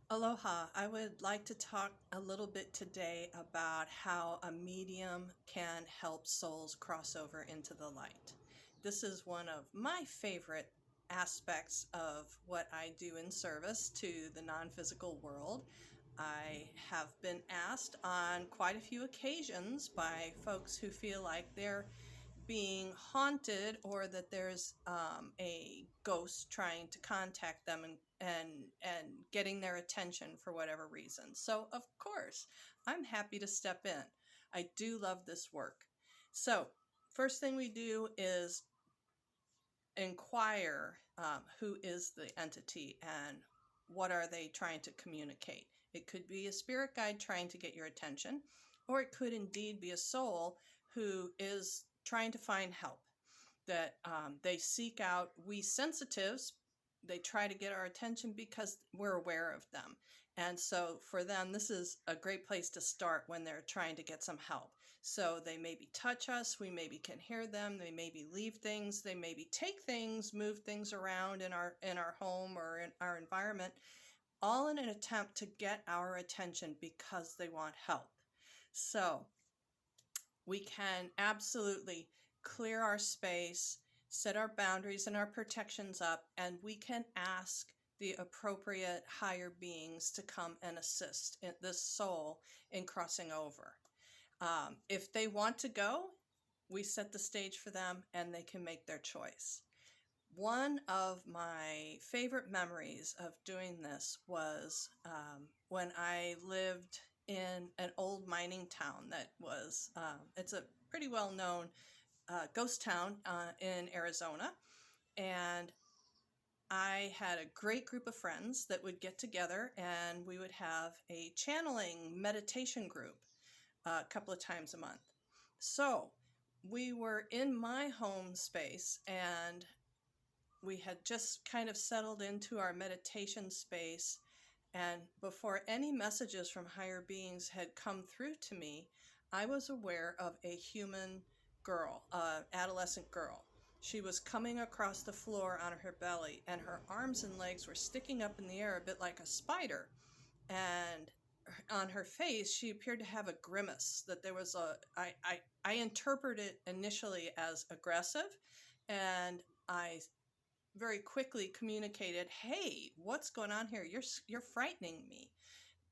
Aloha. I would like to talk a little bit today about how a medium can help souls cross over into the light. This is one of my favorite aspects of what I do in service to the non physical world. I have been asked on quite a few occasions by folks who feel like they're being haunted or that there's a ghost trying to contact them and getting their attention for whatever reason. So of course, I'm happy to step in. I do love this work. So first thing we do is inquire who is the entity and what are they trying to communicate. It could be a spirit guide trying to get your attention, or it could indeed be a soul who is trying to find help. That they seek out we sensitives. They try to get our attention because we're aware of them. And so for them, this is a great place to start when they're trying to get some help. So they maybe touch us, we maybe can hear them, they maybe leave things, they maybe take things, move things around in our home or in our environment, all in an attempt to get our attention because they want help. So we can absolutely clear our space, set our boundaries and our protections up, and we can ask the appropriate higher beings to come and assist this soul in crossing over. If they want to go, we set the stage for them and they can make their choice. One of my favorite memories of doing this was when I lived in an old mining town that was, it's a pretty well known ghost town in Arizona. And I had a great group of friends that would get together and we would have a channeling meditation group a couple of times a month. So we were in my home space and we had just kind of settled into our meditation space. And before any messages from higher beings had come through to me, I was aware of a human girl, adolescent girl. She was coming across the floor on her belly, and her arms and legs were sticking up in the air a bit like a spider. And on her face, she appeared to have a grimace. That there was I interpreted it initially as aggressive, and I very quickly communicated, "Hey, what's going on here? You're frightening me.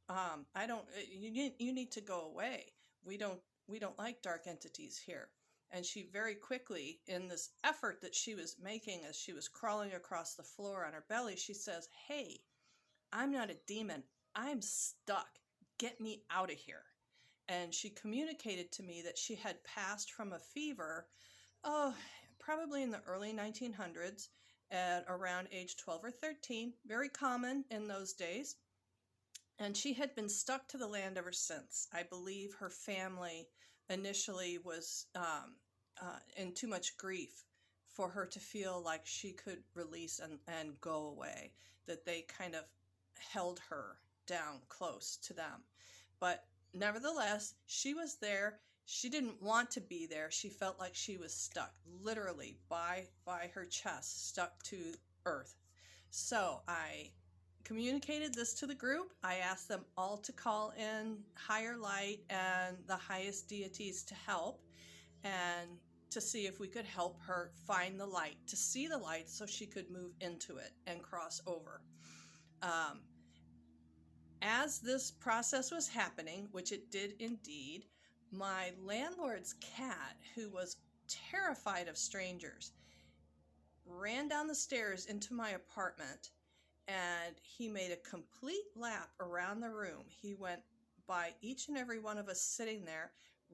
I don't. You need to go away. We don't we don't like dark entities here." And she very quickly, in this effort that she was making as she was crawling across the floor on her belly, she says, "Hey, I'm not a demon. I'm stuck. Get me out of here." And she communicated to me that she had passed from a fever, oh, probably in the early 1900s at around age 12 or 13, very common in those days. And she had been stuck to the land ever since. I believe her family initially was in too much grief for her to feel like she could release and go away, that they kind of held her down close to them. But nevertheless, she was there. She didn't want to be there. She felt like she was stuck, literally by her chest, stuck to earth. So I communicated this to the group. I asked them all to call in higher light and the highest deities to help and to see if we could help her find the light, to see the light so she could move into it and cross over. Um, as this process was happening, which it did indeed, my landlord's cat, who was terrified of strangers, ran down the stairs into my apartment and he made a complete lap around the room. He went by each and every one of us sitting there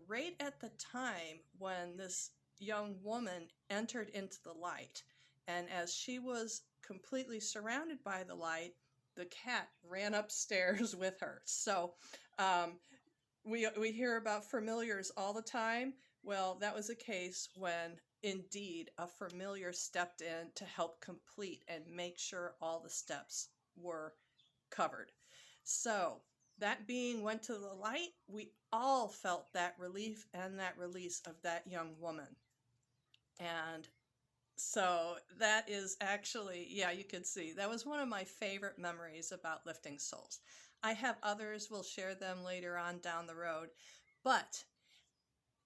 right at the time when this young woman entered into the light. And as she was completely surrounded by the light, the cat ran upstairs with her. So um, we hear about familiars all the time. Well, that was a case when indeed a familiar stepped in to help complete and make sure all the steps were covered. So that being went to the light. We all felt that relief and that release of that young woman. And So that is actually, yeah, you could see that was one of my favorite memories about lifting souls. I have others, we'll share them later on down the road. But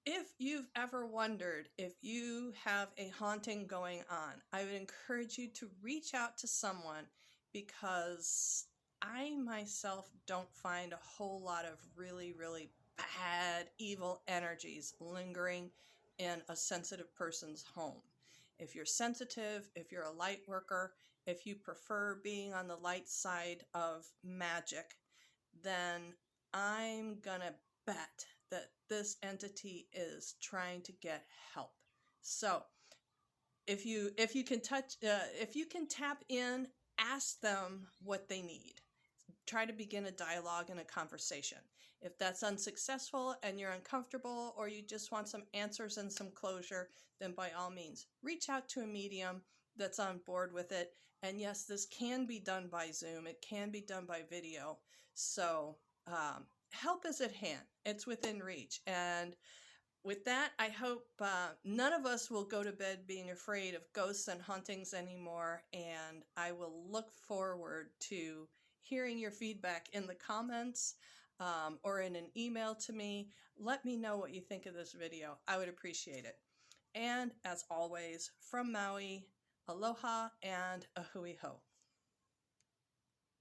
if you've ever wondered if you have a haunting going on, I would encourage you to reach out to someone, because I myself don't find a whole lot of really, really bad, evil energies lingering in a sensitive person's home. If you're sensitive, if you're a light worker, if you prefer being on the light side of magic, then I'm gonna bet that this entity is trying to get help. So if you can if you can tap in, ask them what they need. Try to begin a dialogue and a conversation. If that's unsuccessful and you're uncomfortable, or you just want some answers and some closure, then by all means, reach out to a medium that's on board with it. And yes, this can be done by Zoom, it can be done by video. So help is at hand, it's within reach. And with that, I hope none of us will go to bed being afraid of ghosts and hauntings anymore. And I will look forward to hearing your feedback in the comments, or in an email to me. Let me know what you think of this video. I would appreciate it. And as always, from Maui, aloha and a hui ho.